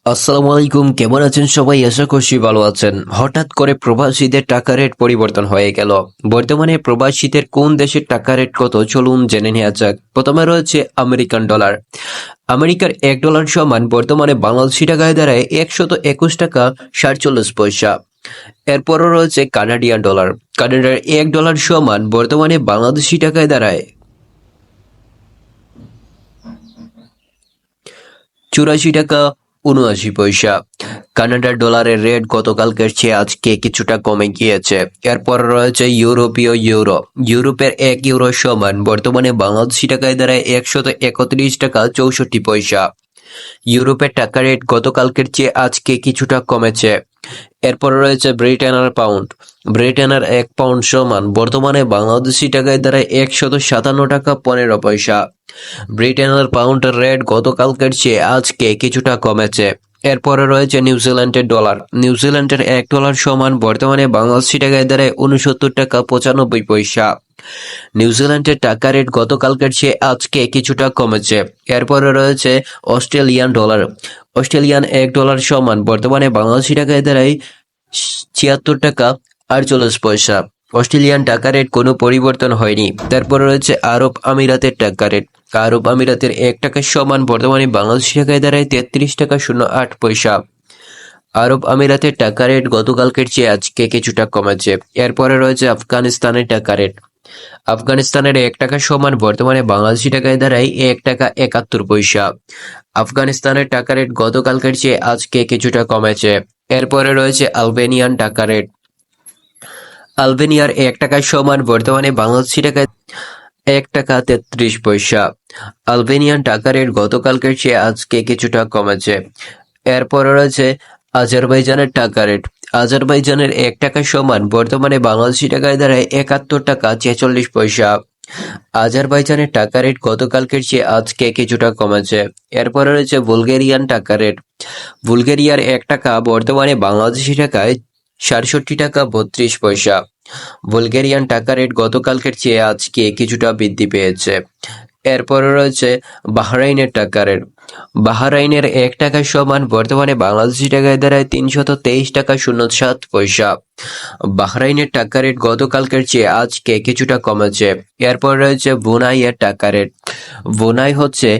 আসসালামু আলাইকুম, কেমন আছেন সবাই? আশা করছি ভালো আছেন। হঠাৎ করে প্রবাসীদের টাকা রেট পরিবর্তন হয়ে গেল। বর্তমানে প্রবাসীদের কোন দেশের টাকা রেট কত, চলুন জেনে নেওয়া যাক। প্রথমে রয়েছে আমেরিকান ডলার। আমেরিকার $1 সমান বর্তমানে বাংলাদেশি টাকায় দাঁড়ায় 121 টাকা 47 পয়সা। এরপরও রয়েছে কানাডিয়ান ডলার। কানাডার $1 সমান বর্তমানে বাংলাদেশি টাকায় দাঁড়ায় 84 টাকা 79 পয়সা। কানাডার ডলারের রেট গতকালকের চেয়ে আজকে কিছুটা কমে গিয়েছে। এরপর রয়েছে ইউরোপীয় ইউরো। ইউরোপের €1 সমান বর্তমানে বাংলাদেশি টাকায় দাঁড়ায় 131 টাকা 64 পয়সা। ইউরোপের টাকা রেট গতকালকের চেয়ে আজকে কিছুটা কমেছে। এরপর রয়েছে ব্রিটেনের পাউন্ড। ব্রিটেনের £1 সমান বর্তমানে বাংলাদেশি টাকায় দাঁড়ায় 157 টাকা 15 পয়সা। ব্রিটেনের পাউন্ডের রেট গতকালকের চেয়ে আজকে কিছুটা কমেছে। এরপরে রয়েছে নিউজিল্যান্ডের ডলার। নিউজিল্যান্ডের $1 সমান বর্তমানে বাংলাদেশি টাকায় দাঁড়ায় 69 টাকা 95 পয়সা। নিউজিল্যান্ডের টাকা রেট গতকালকের চেয়ে আজকে কিছুটা কমেছে। এরপরে রয়েছে অস্ট্রেলিয়ান ডলার। অস্ট্রেলিয়ান $1 সমান বর্তমানে বাংলাদেশি টাকায় দাঁড়ায় 76 টাকা 48 পয়সা। অস্ট্রেলিয়ান টাকা রেট কোনো পরিবর্তন হয়নি। তারপরে রয়েছে আরব আমিরাতের টাকা রেট। আরব আমিরাতের $1 সমান বর্তমানে বাংলাদেশি টাকায় দাঁড়ায় 33 টাকা 08 পয়সা। আরব আমিরাতের টাকা রেট গতকালকের চেয়ে আজকে কিছুটা কমেছে। এরপরে রয়েছে আফগানিস্তানের টাকা রেট। আফগানিস্তানের $1 সমান বর্তমানে বাংলাদেশি টাকায় দাঁড়ায় $1 টাকা 71 পয়সা। আফগানিস্তানের টাকা রেট গতকালকের চেয়ে আজকে কিছুটা কমেছে। এরপরে রয়েছে আলবেনিয়ান টাকা রেট। আলবেনিয়ার $1 সমান বর্তমানে বাংলাদেশি টাকায় $1 টাকা 33 পয়সা। আলবেনিয়ান টাকা রেট গতকালকের চেয়ে আজকে কিছুটা কমেছে। এরপরে রয়েছে আজারবাইজানের টাকা রেট। আজারবাইজানের $1 সমান বর্তমানে বাংলাদেশি টাকায় দাঁড়ায় $71 টাকা 46 পয়সা। আজারবাইজানের টাকা রেট গতকালকের চেয়ে আজকে কিছুটা কমেছে। এরপরে রয়েছে বুলগেরিয়ান টাকা রেট। বুলগেরিয়ার $1 বর্তমানে বাংলাদেশি টাকায় 67 টাকা 32 পয়সা। বুলগেরিয়ান টাকা রেট গতকালকের চেয়ে আজকে কিছুটা বৃদ্ধি পেয়েছে। এরপরে রয়েছে বাহরাইনের টাকা রেট। বাহরাইনের $1 সমান বর্তমানে বাংলাদেশি টাকায় দাঁড়ায় 323 টাকা 07 পয়সা। বাহরাইনের টাকা রেট গতকালকের চেয়ে আজকে কিছুটা কমেছে। এরপর রয়েছে ব্রুনাইয়ের টাকা রেট। ব্রুনাই হচ্ছে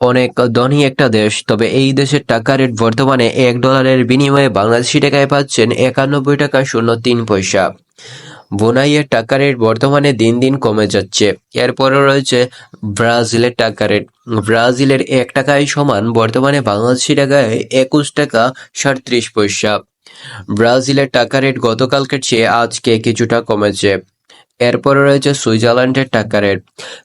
অনেক ধনী একটা দেশ, তবে এই দেশের টাকা রেট বর্তমানে $1 বিনিময়ে বাংলাদেশি টাকায় পাচ্ছেন 91 টাকা 03 পয়সা। ব্রুনাইয়ের টাকা রেট বর্তমানে দিন দিন কমে যাচ্ছে। এরপরে রয়েছে ব্রাজিলের টাকা রেট। ব্রাজিলের $1 সমান বর্তমানে বাংলাদেশি টাকায় 21 টাকা 37 পয়সা। ব্রাজিলের টাকা রেট গতকালকের চেয়ে আজকে কিছুটা কমেছে। এরপরে রয়েছে সুইজারল্যান্ডের টাকা রেট।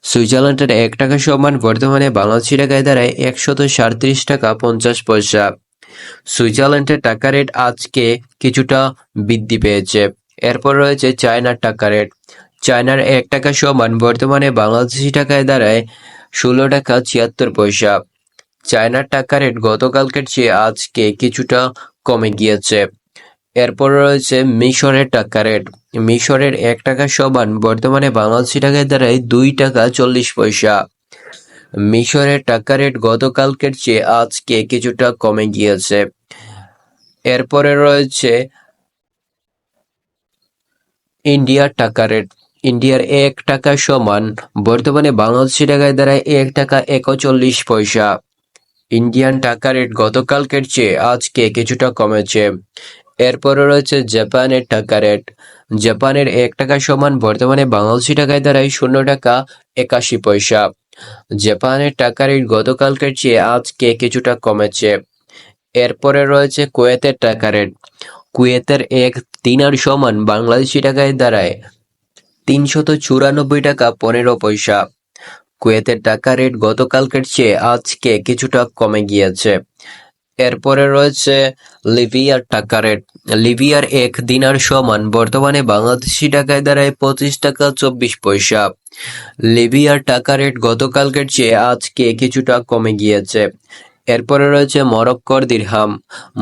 সুইজারল্যান্ডের $1 সমান বর্তমানে বাংলাদেশি টাকায় দাঁড়ায় 137 টাকা 50 পয়সা। সুইজারল্যান্ডের টাকা রেট আজকে কিছুটা বৃদ্ধি পেয়েছে। এরপর রয়েছে চায়নার টাকা রেট। চায়নার $1 সমান বর্তমানে বাংলাদেশি টাকায় দাঁড়ায় 16 টাকা 76 পয়সা। চায়নার টাকা রেট গতকালকের চেয়ে আজকে কিছুটা কমে গিয়েছে। এরপর রয়েছে মিশরের টাকা রেট। মিশরের $1 সমান বর্তমানে বাংলাদেশি টাকায় দাঁড়ায় 2 টাকা 40 পয়সা। মিশরের টাকা রেট গতকালকের চেয়ে আজকে কিছুটা কমে গিয়েছে। এরপরে রয়েছে ইন্ডিয়ার টাকা রেট। ইন্ডিয়ার $1 সমান বর্তমানে বাংলাদেশি টাকায় দাঁড়ায় $1 টাকা 41 পয়সা। ইন্ডিয়ান টাকা রেট গতকালকের চেয়ে আজকে কিছুটা কমেছে। এরপরে রয়েছে জাপানের টাকা রেট। জাপানের $1 সমান বর্তমানে বাংলাদেশি টাকায় দাঁড়ায় $0.81। জাপানের টাকা রেট গতকালকের চেয়ে আজকে কিছুটা কমেছে। এরপরে রয়েছে কুয়েতের টাকা রেট। কুয়েতের $1 সমান বাংলাদেশি টাকায় দাঁড়ায় $394 টাকা 15 পয়সা। কুয়েতের টাকা রেট গতকালকের চেয়ে আজকে কিছুটা কমে গিয়েছে। এরপরে রয়েছে লিবিয়ার টাকা রেট। লিবিয়ার $1 সমান বর্তমানে বাংলাদেশি টাকায় দাঁড়ায় $25 টাকা 24 পয়সা। লিবিয়ার টাকা রেট গতকালকের চেয়ে আজকে কিছুটা কমে গিয়েছে। এরপরে রয়েছে মরক্কোর দিরহাম।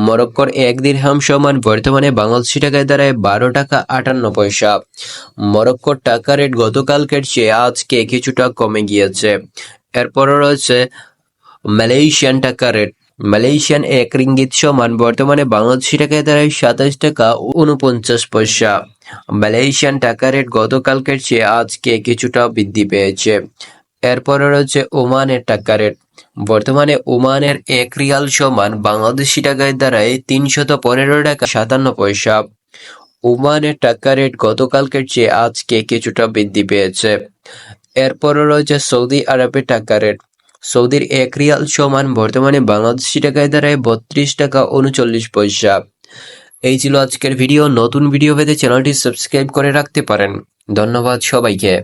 মরক্কোর $1 সমান বর্তমানে বাংলাদেশি টাকায় দাঁড়ায় $12 টাকা 58 পয়সা। মরক্কোর টাকা রেট গতকালকের চেয়ে আজকে কিছুটা কমে গিয়েছে। এরপরে রয়েছে মালয়েশিয়ান টাকা রেট। মালয়েশিয়ান এক রিঙ্গিত সমান বর্তমানে বাংলাদেশি টাকায় দাঁড়ায় 27 টাকা 49 পয়সা। মালয়েশিয়ান টাকা রেট গতকালকের চেয়ে আজকে কিছুটা বৃদ্ধি পেয়েছে। এরপরে রয়েছে ওমানের টাকা রেট। বর্তমানে ওমানের 1 রিয়াল সমান বাংলাদেশি টাকায় দাঁড়ায় 315 টাকা 57 পয়সা। ওমানের টাকা রেট গতকালকের চেয়ে আজকে কিছুটা বৃদ্ধি পেয়েছে। এরপরে রয়েছে সৌদি আরবের টাকা রেট। সৌদির 1 রিয়াল সমান বর্তমানে বাংলাদেশি টাকায় দাঁড়ায় 32 টাকা 39 পয়সা। এই ছিল আজকের ভিডিও। নতুন ভিডিও পেতে চ্যানেলটি সাবস্ক্রাইব করে রাখতে পারেন। ধন্যবাদ সবাইকে।